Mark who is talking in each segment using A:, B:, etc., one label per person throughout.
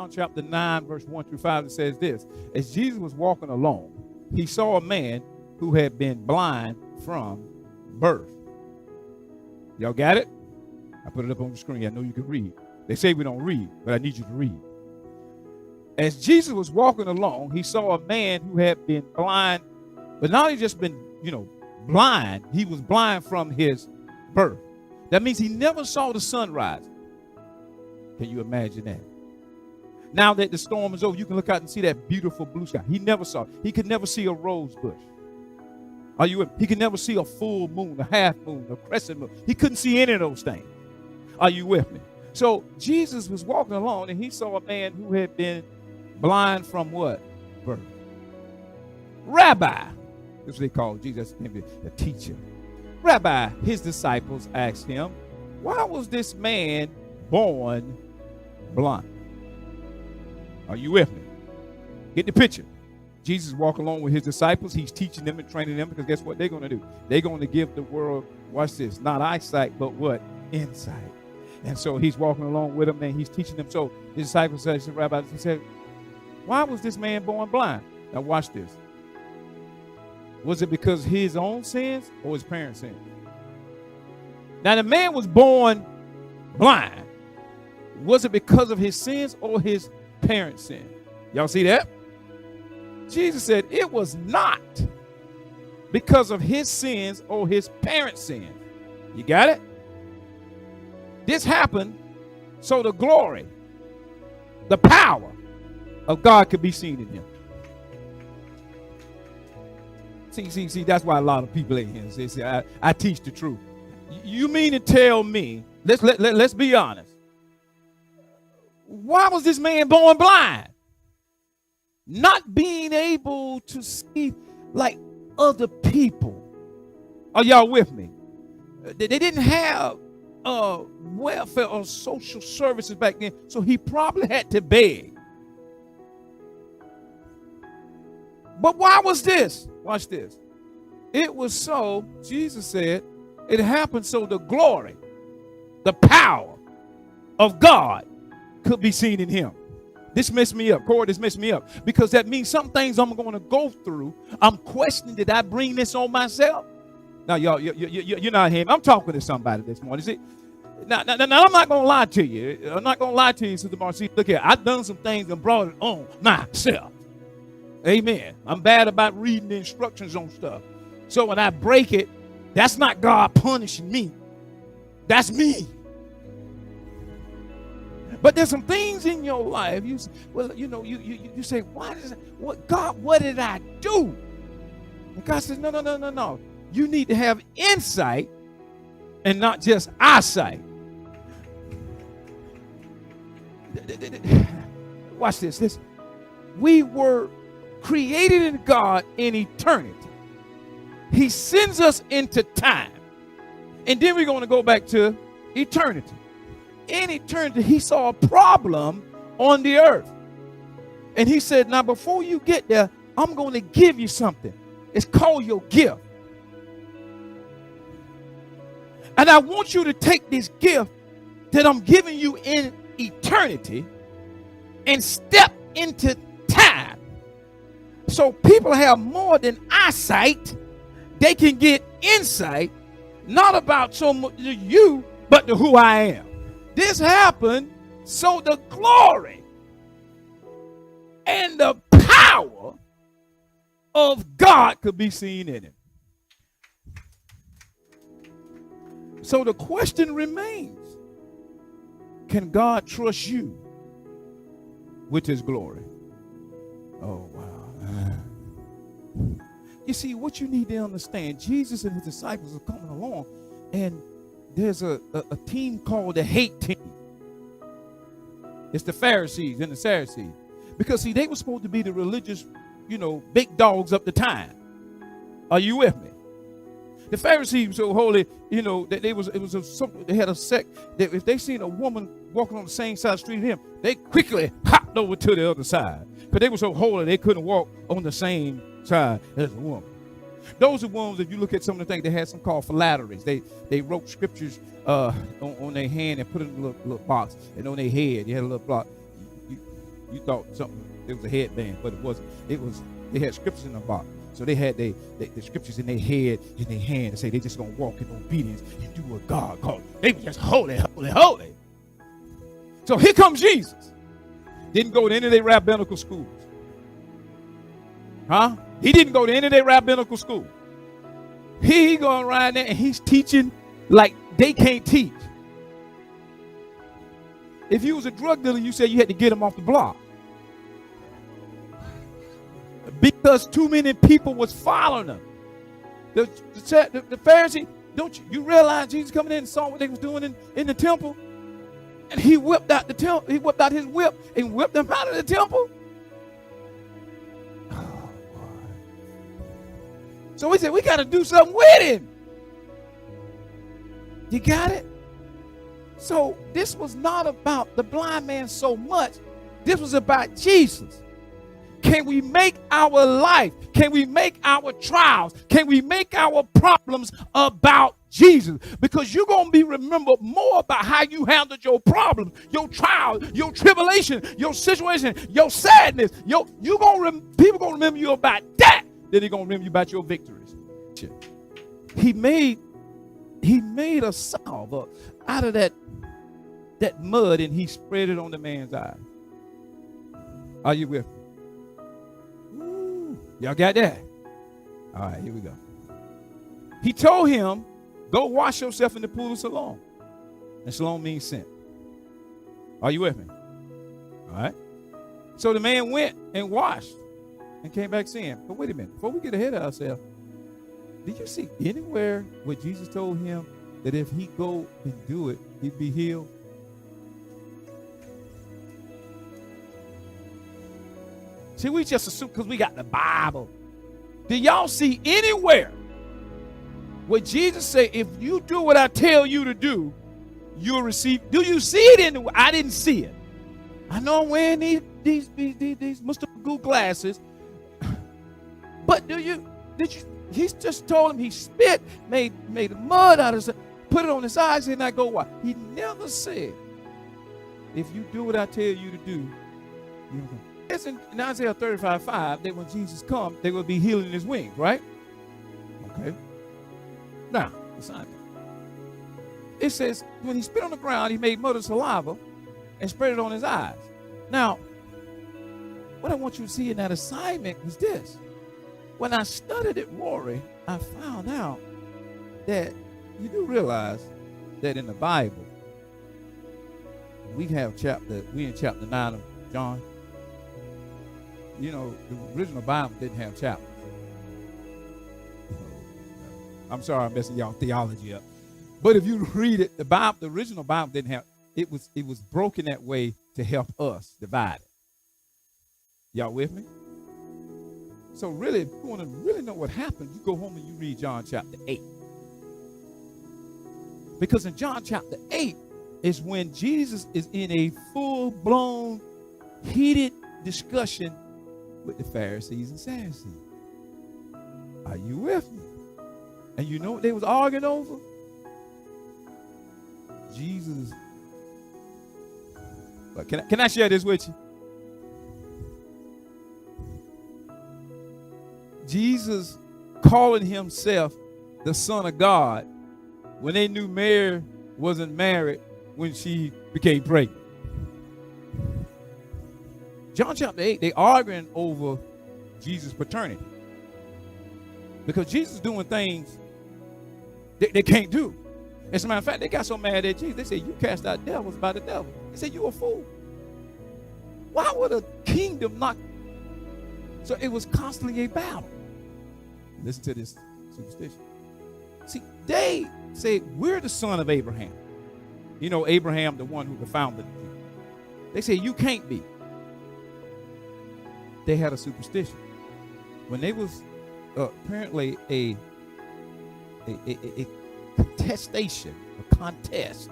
A: John chapter 9, verse 1 through 5, it says this. As Jesus was walking along, he saw a man who had been blind from birth. Y'all got it? I put it up on the screen. I know you can read. They say we don't read, but I need you to read. As Jesus was walking along, he saw a man who had been blind, but not only just been, blind, he was blind from his birth. That means he never saw the sunrise. Can you imagine that? Now that the storm is over, you can look out and see that beautiful blue sky. He never saw it. He could never see a rose bush. Are you with me? He could never see a full moon, a half moon, a crescent moon. He couldn't see any of those things. Are you with me? So Jesus was walking along and he saw a man who had been blind from what? Birth. Rabbi. That's what they call Jesus, the teacher. Rabbi, his disciples asked him, why was this man born blind? Are you with me? Get the picture. Jesus walked along with his disciples. He's teaching them and training them because guess what they're going to do? They're going to give the world, watch this, not eyesight, but what? Insight. And so he's walking along with them and he's teaching them. So his disciples said, Rabbi, he said, why was this man born blind? Now watch this. Was it because his own sins or his parents' sins? Now the man was born blind. Was it because of his sins or his parents' sin? Y'all see that? Jesus said it was not because of his sins or his parents' sins. You got it? This happened so the glory, the power of God could be seen in him. See, that's why a lot of people in here say, I teach the truth. You mean to tell me, let's be honest, why was this man born blind? Not being able to see like other people. Are y'all with me? They didn't have welfare or social services back then, so he probably had to beg. But why was this? Watch this. It was so, Jesus said, it happened so the glory, the power of God could be seen in him. This messed me up. Corey, this messed me up. Because that means some things I'm going to go through. I'm questioning, did I bring this on myself? Now, y'all, you're not hearing me. I'm talking to somebody this morning. See, now, I'm not going to lie to you. I'm not going to lie to you, Sister Marcy. Look here. I've done some things and brought it on myself. Amen. I'm bad about reading the instructions on stuff. So when I break it, that's not God punishing me. That's me. But there's some things in your life. You say, why does what God? What did I do? And God says, no. You need to have insight and not just eyesight. Watch this. We were created in God in eternity. He sends us into time. And then we're going to go back to eternity. In eternity, he saw a problem on the earth. And he said, now before you get there, I'm going to give you something. It's called your gift. And I want you to take this gift that I'm giving you in eternity and step into time. So people have more than eyesight. They can get insight, not about so much you, but to who I am. This happened so the glory and the power of God could be seen in him. So the question remains, can God trust you with his glory? Oh, wow. You see, what you need to understand, Jesus and his disciples are coming along, and there's a team called the hate team. It's the Pharisees and the Sadducees. Because, see, they were supposed to be the religious, big dogs up the time. Are you with me? The Pharisees were so holy, that they had a sect that if they seen a woman walking on the same side of the street as him, they quickly hopped over to the other side. Because they were so holy, they couldn't walk on the same side as a woman. Those are ones, if you look at some of the things, they had some called phylacteries. They wrote scriptures on their hand and put it in a little box. And on their head, you had a little block. You thought something, it was a headband, but it wasn't. They had scriptures in the box. So they had the scriptures in their head, in their hand, and say they just going to walk in obedience and do what God called. They were just holy, holy, holy. So here comes Jesus. Didn't go to any of their rabbinical schools. Huh? He didn't go to any of their rabbinical schools. He going around there and he's teaching like they can't teach. If you was a drug dealer, you said you had to get him off the block. Because too many people was following them. The Pharisee, don't you realize Jesus coming in and saw what they was doing in the temple? And he whipped out the temple. He whipped out his whip and whipped them out of the temple. Oh, boy. So we said, we got to do something with him. You got it? So this was not about the blind man so much. This was about Jesus. Can we make our life, can we make our trials, can we make our problems about Jesus? Because you're going to be remembered more about how you handled your problems, your trials, your tribulation, your situation, your sadness. People going to remember you about that than they're going to remember you about your victories. He made a salve out of that mud and he spread it on the man's eye. Are you with me? Y'all got that? All right, here we go. He told him, go wash yourself in the pool of Siloam. And Siloam means sent. Are you with me? All right. So the man went and washed and came back saying, but wait a minute, before we get ahead of ourselves, did you see anywhere where Jesus told him that if he go and do it, he'd be healed? See, we just assume because we got the Bible. Do y'all see anywhere where Jesus say, if you do what I tell you to do, you'll receive? Do you see it anywhere? I didn't see it. I know I'm wearing these Mr. Magoo glasses. But did you? He's just told him he spit, made mud out of it, put it on his eyes, and I go what? He never said, if you do what I tell you to do, you'll go. It's in Isaiah 35:5 that when Jesus comes, they will be healing his wings, right? Okay. Now, assignment. It says when he spit on the ground, he made mud of saliva and spread it on his eyes. Now, what I want you to see in that assignment is this. When I studied it, Rory, I found out that you do realize that in the Bible, we in chapter 9 of John. You know, the original Bible didn't have chapters. I'm sorry I'm messing y'all theology up. But if you read it, the original Bible didn't have, it was broken that way to help us divide it. Y'all with me? So really, if you want to really know what happened, you go home and you read John chapter 8. Because in John chapter 8 is when Jesus is in a full-blown, heated discussion with the Pharisees and Sadducees. Are you with me? And you know what they was arguing over? Jesus. But can I share this with you? Jesus calling himself the Son of God when they knew Mary wasn't married when she became pregnant. John chapter 8, they arguing over Jesus' paternity. Because Jesus is doing things they can't do. As a matter of fact, they got so mad at Jesus, they said, you cast out devils by the devil. He said, you a fool. Why would a kingdom not? So it was constantly a battle. Listen to this superstition. See, they say, we're the son of Abraham. You know, Abraham, the one who founded the kingdom. They say, you can't be. They had a superstition. When they was apparently a contestation, a contest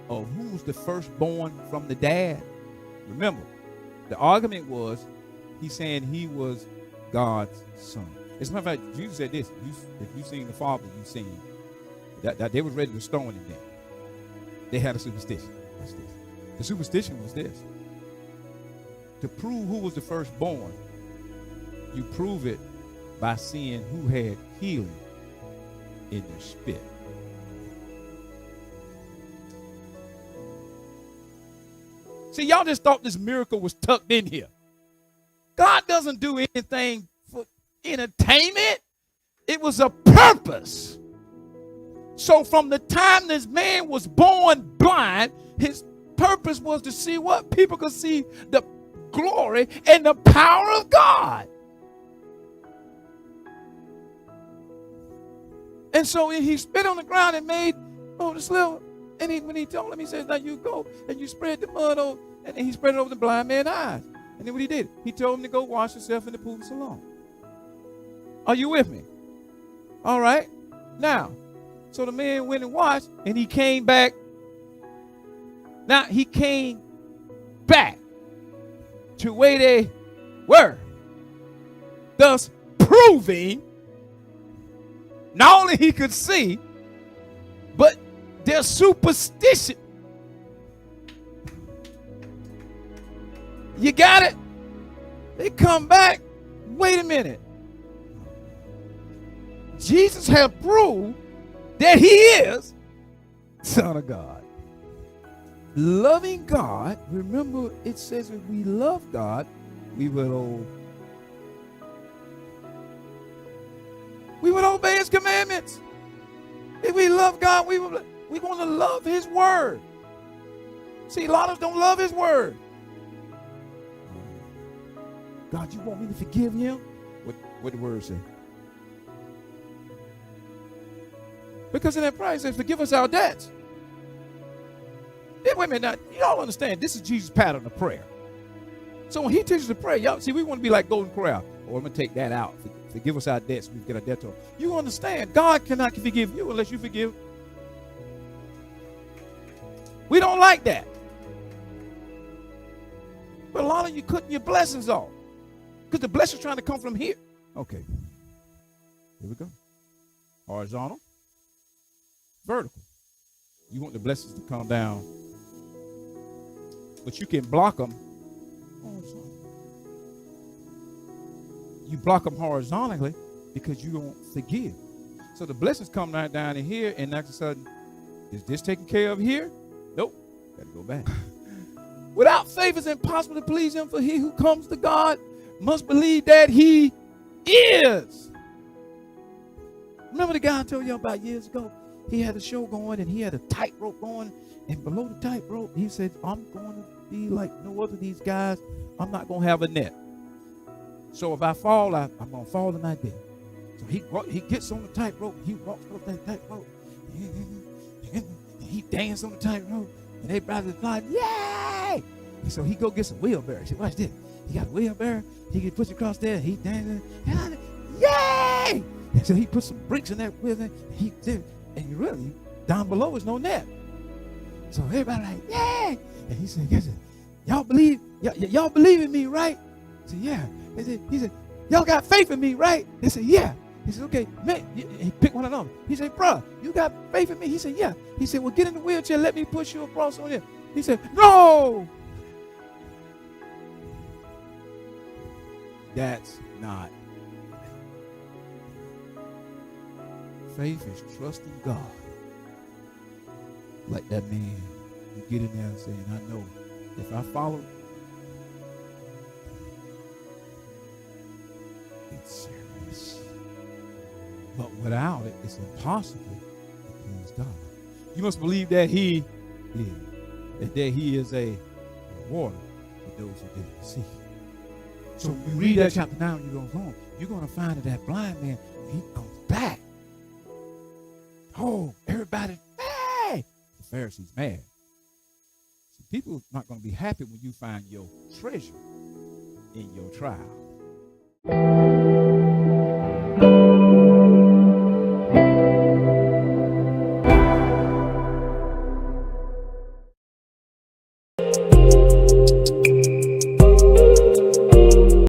A: of who was the firstborn from the dad. Remember, the argument was he's saying he was God's son. As a matter of fact, Jesus said this: if you seen the Father, you seen that they was ready to stone him. Then they had a superstition. Watch this. The superstition was this: to prove who was the firstborn, you prove it by seeing who had healing in their spit. See, y'all just thought this miracle was tucked in here. God doesn't do anything for entertainment. It was a purpose. So from the time this man was born blind, his purpose was to see what? People could see the glory and the power of God. And so he spit on the ground and made this little, and when he told him, he says, now you go and you spread the mud over, and he spread it over the blind man's eyes. And then what he did, he told him to go wash himself in the pool of Siloam. Are you with me? All right. Now, so the man went and washed, and he came back. Now, he came back to where they were, thus proving not only he could see, but their superstition. You got it? They come back. Wait a minute. Jesus had proved that he is Son of God. Loving God. Remember, it says if we love God, we will obey his commandments. If we love God, we want to love his word. See, a lot of us don't love his word. God, you want me to forgive him? What the word say? Because in that prayer it says, forgive us our debts. Wait a minute, now, you all understand, this is Jesus' pattern of prayer. So when he teaches the prayer, y'all see, we want to be like Golden Corral. Oh, I'm going to take that out. Forgive us our debts, we get our debt to him. You understand, God cannot forgive you unless you forgive. We don't like that. But a lot of you cutting your blessings off. Because the blessing's trying to come from here. Okay. Here we go. Horizontal. Vertical. You want the blessings to come down. But you can block them horizontally. You block them horizontally because you don't forgive. So the blessings come right down in here, and all of a sudden, is this taken care of here? Nope. Got to go back. Without faith, it's impossible to please him, for he who comes to God must believe that he is. Remember the guy I told you about years ago? He had a show going, and he had a tightrope going, and below the tightrope, he said, I'm going to be like no other of these guys. I'm not going to have a net. So if I fall, I'm going to fall in my death. So he gets on the tightrope, he walks up that tightrope, and he dances on the tightrope, and everybody's like, yay! And so he go get some wheelbarrow. He said, watch this. He got a wheelbarrow. He can push it across there. He dancing. Yay! And so he put some bricks in that wheelbarrow. And really, down below is no net. So everybody like, yay! And he said, y'all believe in me, right? I said, yeah. He said, y'all got faith in me, right? They said, yeah. He said, okay, man. He picked one of them. He said, bruh, you got faith in me? He said, yeah. He said, well, get in the wheelchair. Let me push you across on here. He said, no. That's not faith. Faith is trusting God. Like that man, you get in there and saying, I know if I follow, it's serious. But without it, it's impossible to please God. You must believe that he is, that he is a rewarder for those who didn't see. So when you read that chapter 9 and you go home, you're going to find that blind man, he comes back. Oh, everybody, hey! The Pharisees mad. See, people are not going to be happy when you find your treasure in your trial.